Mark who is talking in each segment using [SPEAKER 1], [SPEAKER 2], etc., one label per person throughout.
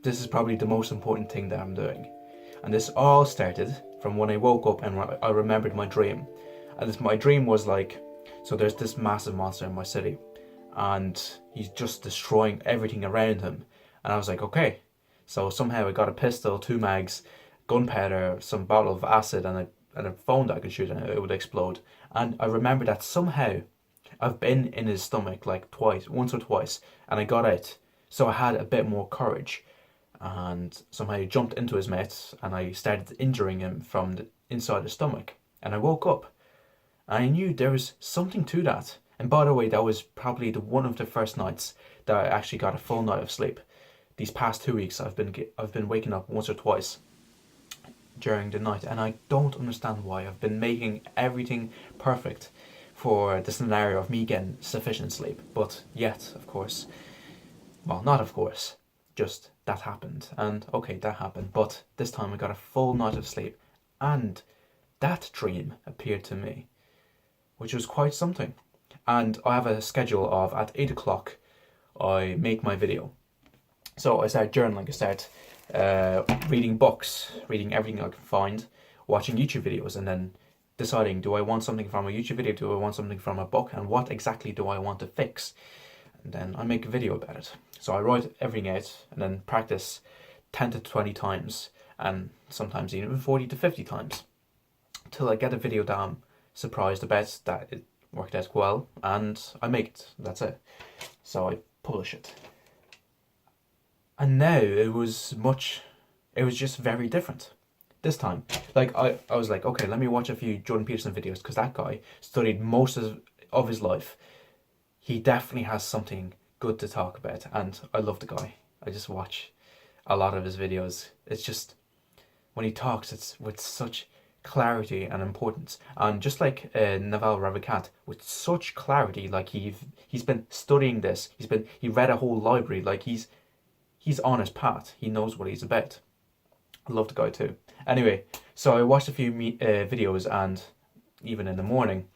[SPEAKER 1] this is probably the most important thing that I'm doing. And this all started from when I woke up and I remembered my dream. And my dream was like, so there's this massive monster in my city, and he's just destroying everything around him. And I was like, okay. So somehow I got a pistol, 2 mags, gunpowder, some bottle of acid, and a phone that I could shoot and it would explode. And I remember that somehow I've been in his stomach like once or twice, and I got out. So I had a bit more courage, and somehow I jumped into his mates and I started injuring him from the inside the stomach. And I woke up. And I knew there was something to that. And by the way, that was probably one of the first nights that I actually got a full night of sleep. These past 2 weeks, I've been waking up once or twice during the night, and I don't understand why. I've been making everything perfect for the scenario of me getting sufficient sleep, but yet, of course, well, not of course, just that happened. And okay, that happened, but this time I got a full night of sleep, and that dream appeared to me, which was quite something. And I have a schedule of at 8 o'clock I make my video. So I start journaling, I start reading books, reading everything I can find, watching YouTube videos, and then deciding, do I want something from a YouTube video, do I want something from a book, and what exactly do I want to fix? And then I make a video about it. So I write everything out and then practice 10 to 20 times, and sometimes even 40 to 50 times, till I get a video that I'm surprised about, that it worked out well, and I make it. That's it. So I publish it. And now it was just very different. This time, like I was like, okay, let me watch a few Jordan Peterson videos, because that guy studied most of his life. He definitely has something good to talk about, and I love the guy. I just watch a lot of his videos. It's just, when he talks, it's with such clarity and importance, and just like Naval Ravikant, with such clarity. Like he's been studying this. He read a whole library. Like he's on his path. He knows what he's about. I love the guy too. Anyway, so I watched a few videos, and even in the morning,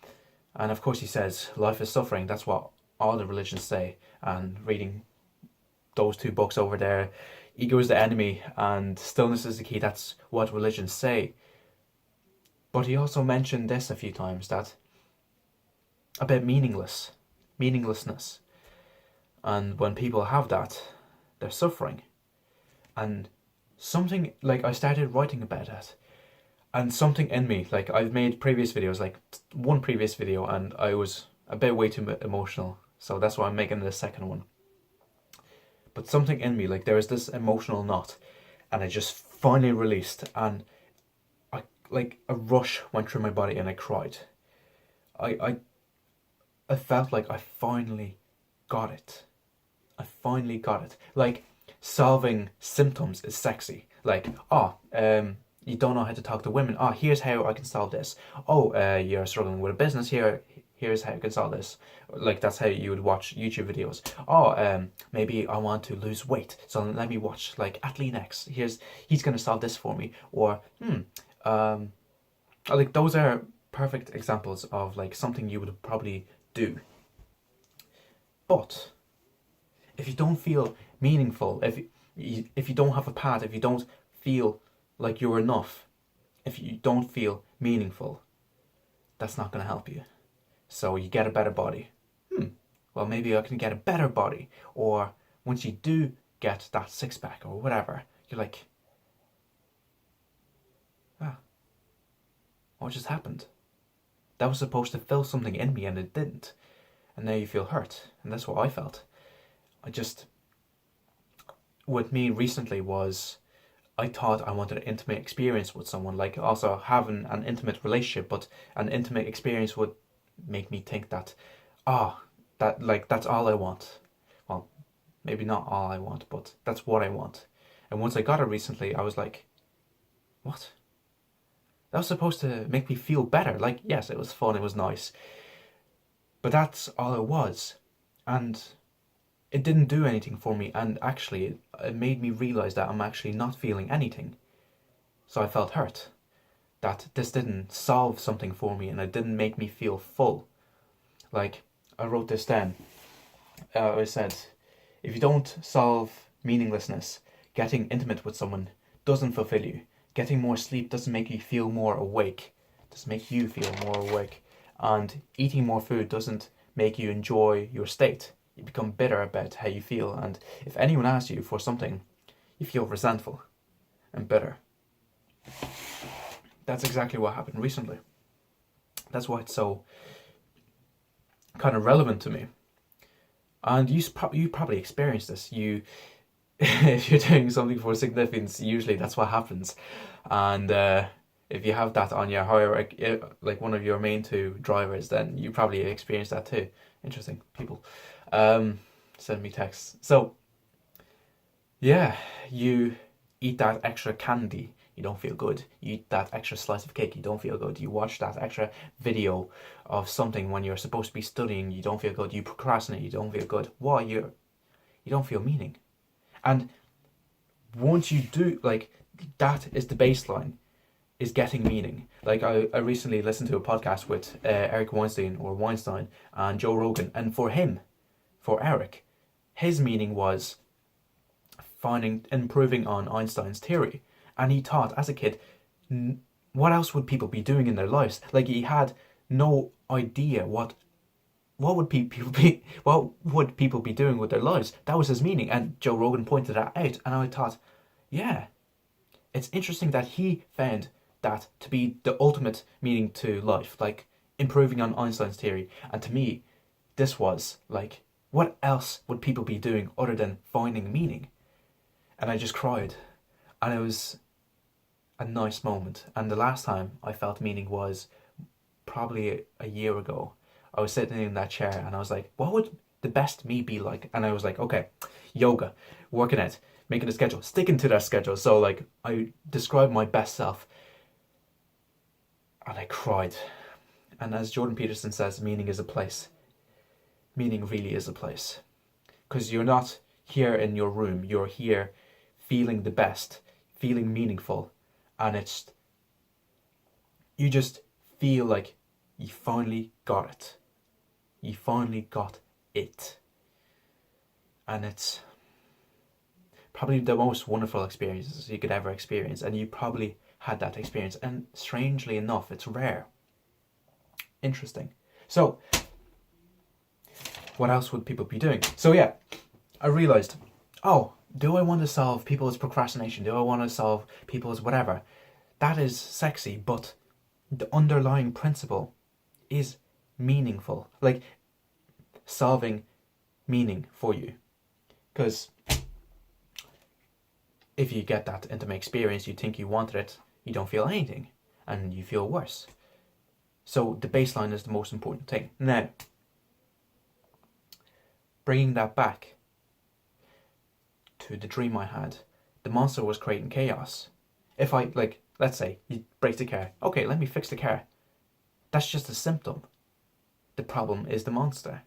[SPEAKER 1] and of course he says life is suffering. That's what all the religions say. And reading those 2 books over there, ego is the enemy and stillness is the key. That's what religions say. But he also mentioned this a few times, that about meaninglessness. And when people have that, they're suffering. And something, like, I started writing about it. And something in me, like, I've made previous videos, like one previous video, and I was a bit way too emotional. So that's why I'm making the second one. But something in me, like, there was this emotional knot, and I just finally released, and like a rush went through my body, and I cried. I felt like I finally got it. I finally got it. Like, solving symptoms is sexy. Like, you don't know how to talk to women. Here's how I can solve this. You're struggling with a business. Here's how I can solve this. Like, that's how you would watch YouTube videos. Maybe I want to lose weight, so let me watch like Athlete X. He's gonna solve this for me. Or like, those are perfect examples of like something you would probably do. But if you don't feel meaningful, if you don't have a path, if you don't feel like you're enough, if you don't feel meaningful, that's not going to help you. So you get a better body. Well, maybe I can get a better body. Or once you do get that 6-pack or whatever, you're like, what just happened? That was supposed to fill something in me and it didn't. And now you feel hurt. And that's what I felt. With me recently was, I thought I wanted an intimate experience with someone, like also having an intimate relationship, but an intimate experience would make me think that, that's all I want. Well, maybe not all I want, but that's what I want. And once I got it recently, I was like, what? That was supposed to make me feel better. Like, yes, it was fun, it was nice. But that's all it was. And it didn't do anything for me, and actually it made me realize that I'm actually not feeling anything. So I felt hurt that this didn't solve something for me, and it didn't make me feel full. Like, I wrote this down. I said, if you don't solve meaninglessness, getting intimate with someone doesn't fulfill you. Getting more sleep doesn't make you feel more awake. It doesn't make you feel more awake. And eating more food doesn't make you enjoy your state. You become bitter about how you feel. And if anyone asks you for something, you feel resentful and bitter. That's exactly what happened recently. That's why it's so kind of relevant to me. And you probably experienced this. If you're doing something for significance, usually that's what happens. And if you have that on your higher, like one of your main two drivers, then you probably experience that too. Interesting. People send me texts. So yeah, you eat that extra candy, you don't feel good. You eat that extra slice of cake, you don't feel good. You watch that extra video of something when you're supposed to be studying, you don't feel good. You procrastinate, you don't feel good. Why? You don't feel meaning. And once you do, like, that is the baseline, is getting meaning. Like, I recently listened to a podcast with Eric Weinstein and Joe Rogan, and for Eric, his meaning was improving on Einstein's theory. And he thought, as a kid, what else would people be doing in their lives? Like, he had no idea what would people be doing with their lives. That was his meaning, and Joe Rogan pointed that out. And I thought, yeah, it's interesting that he found that to be the ultimate meaning to life, like improving on Einstein's theory. And to me, this was like, what else would people be doing other than finding meaning? And I just cried, and it was a nice moment. And the last time I felt meaning was probably a year ago. I was sitting in that chair and I was like, what would the best me be like? And I was like, okay, yoga, working out, making a schedule, sticking to that schedule. So like, I described my best self, and I cried. And as Jordan Peterson says, meaning is a place. Meaning really is a place. Because you're not here in your room, you're here feeling the best, feeling meaningful. And you just feel like you finally got it. You finally got it. And it's probably the most wonderful experiences you could ever experience. And you probably had that experience. And strangely enough, it's rare. Interesting. So, what else would people be doing? So yeah, I realized, do I want to solve people's procrastination? Do I want to solve people's whatever? That is sexy, but the underlying principle is meaningful. Like, solving meaning for you. Because if you get that intimate experience, you think you wanted it, you don't feel anything, and you feel worse. So the baseline is the most important thing. Now, bringing that back to the dream I had, the monster was creating chaos. If I, like, let's say you break the car, okay, let me fix the car. That's just a symptom. The problem is the monster.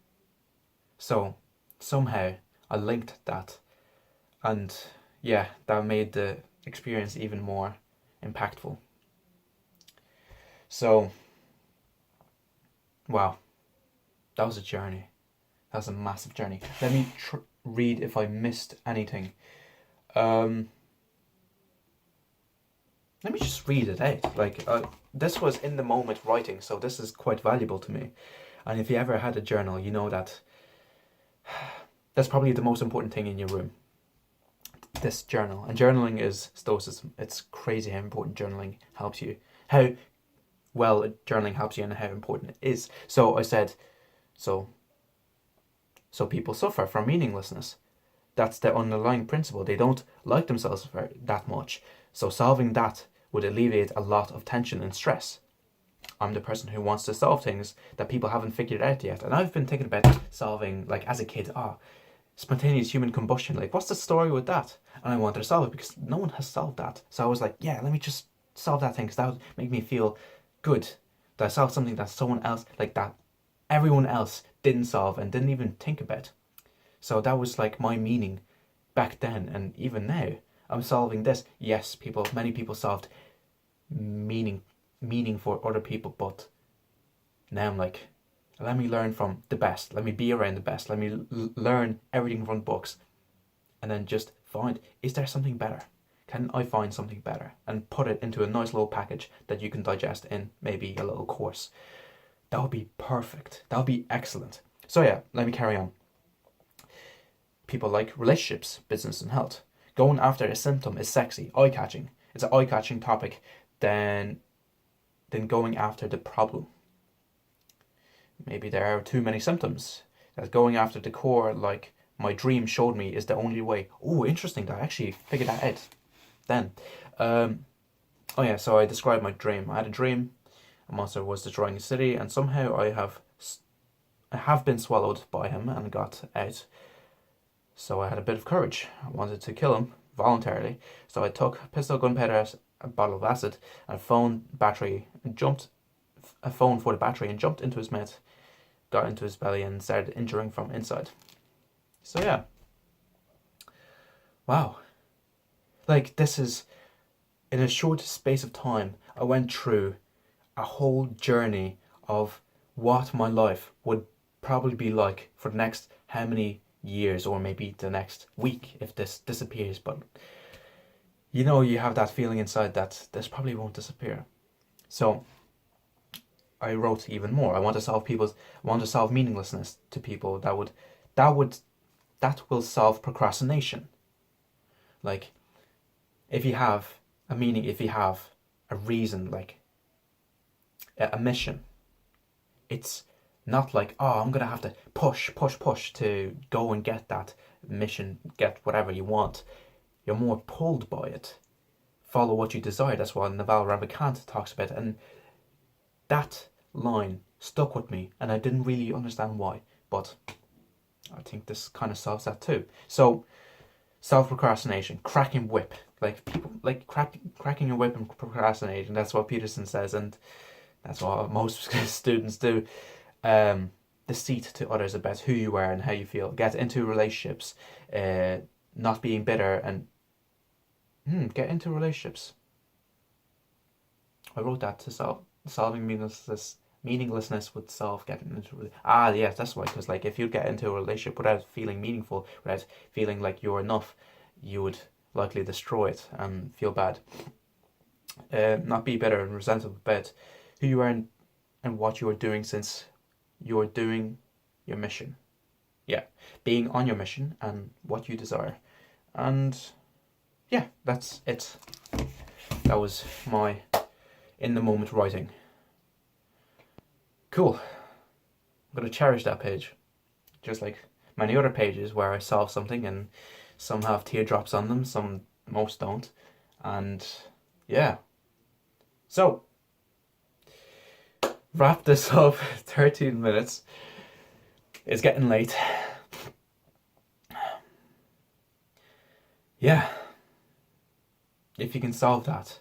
[SPEAKER 1] So somehow I linked that, and yeah, that made the experience even more impactful. So, wow, that was a journey. That was a massive journey. Let me read if I missed anything. Let me just read it out. Like, this was in the moment writing, so this is quite valuable to me. And if you ever had a journal, you know that that's probably the most important thing in your room. This journal. And journaling is stoicism. It's crazy how important journaling helps you. How well journaling helps you and how important it is. So I said, so people suffer from meaninglessness. That's the underlying principle. They don't like themselves that much. So solving that would alleviate a lot of tension and stress. I'm the person who wants to solve things that people haven't figured out yet. And I've been thinking about solving, like, as a kid, spontaneous human combustion. Like, what's the story with that? And I wanted to solve it because no one has solved that. So I was like, yeah, let me just solve that thing, because that would make me feel good. That I solved something that someone else, like that everyone else didn't solve and didn't even think about. So that was like my meaning back then, and even now I'm solving this. Yes, many people solved meaning for other people, but now I'm like, let me learn from the best. Let me be around the best. Let me learn everything from books, and then just find, is there something better? Can I find something better? And put it into a nice little package that you can digest in maybe a little course. That would be perfect. That would be excellent. So yeah, let me carry on. People like relationships, business and health. Going after a symptom is sexy, eye-catching. It's an eye-catching topic than going after the problem. Maybe there are too many symptoms. That going after the core, like my dream showed me, is the only way. Oh, interesting. I actually figured that out then. Oh yeah, so I described my dream. I had a dream. A monster was destroying a city, and somehow I have been swallowed by him and got out. So I had a bit of courage. I wanted to kill him voluntarily. So I took a pistol, gunpowder, a bottle of acid, and a phone for the battery, and jumped into his mouth, got into his belly, and started injuring from inside. So yeah. Wow. Like, this is, in a short space of time, I went through a whole journey of what my life would probably be like for the next how many years, or maybe the next week if this disappears. But you know, you have that feeling inside that this probably won't disappear. So I wrote even more. I want to solve meaninglessness to people. That will solve procrastination. Like, if you have a meaning, if you have a reason, like a mission, it's not like, oh, I'm gonna have to push to go and get that mission, get whatever you want. You're more pulled by it. Follow what you desire. That's what Naval Ravikant talks about, and that line stuck with me, and I didn't really understand why, but I think this kind of solves that too. So, self-procrastination, cracking whip, like people like cracking a whip and procrastinating. That's what Peterson says, and that's what most students do. Deceit to others about who you are and how you feel. Get into relationships, not being bitter, and get into relationships. I wrote that to solving meaninglessness would solve getting into yes, that's why. Because like, if you get into a relationship without feeling meaningful, without feeling like you're enough, you would likely destroy it and feel bad. Not be bitter and resentful about who you are and what you are doing, since you're doing your mission. Yeah, being on your mission and what you desire. And yeah, that's it. That was my in the moment writing. Cool. I'm going to cherish that page. Just like many other pages where I solve something, and some have teardrops on them, most don't. And yeah. So, wrap this up. 13 minutes. It's getting late. Yeah. If you can solve that,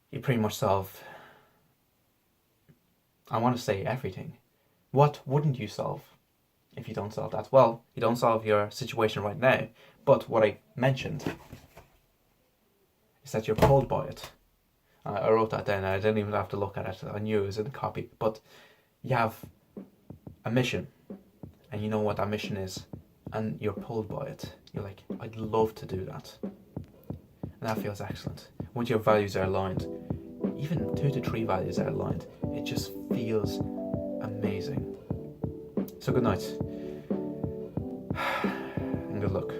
[SPEAKER 1] you pretty much solve, I want to say, everything. What wouldn't you solve if you don't solve that? Well, you don't solve your situation right now, but what I mentioned is that you're pulled by it. I wrote that down. I didn't even have to look at it. I knew it was in the copy. But you have a mission, and you know what that mission is, and you're pulled by it. You're like, I'd love to do that. And that feels excellent. Once your values are aligned, even 2 to 3 values are aligned, it just feels amazing. So good night, and good luck.